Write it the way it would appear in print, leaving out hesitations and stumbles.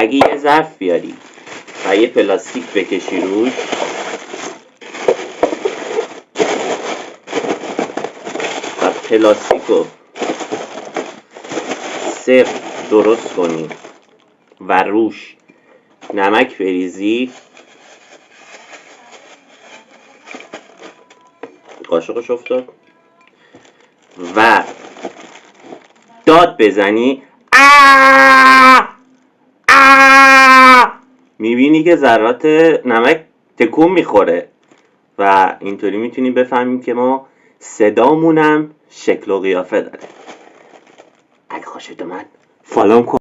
اگه یه ظرف بیاری و یه پلاستیک بکشی روش و پلاستیکو سفت درست کنی و روش نمک بریزی، قاشقش افتاد، و داد بزنی میبینی که ذرات نمک تکون میخوره و اینطوری میتونیم بفهمیم که ما صدامونم شکل و قیافه داره. اگه خوشت اومد فالو کن.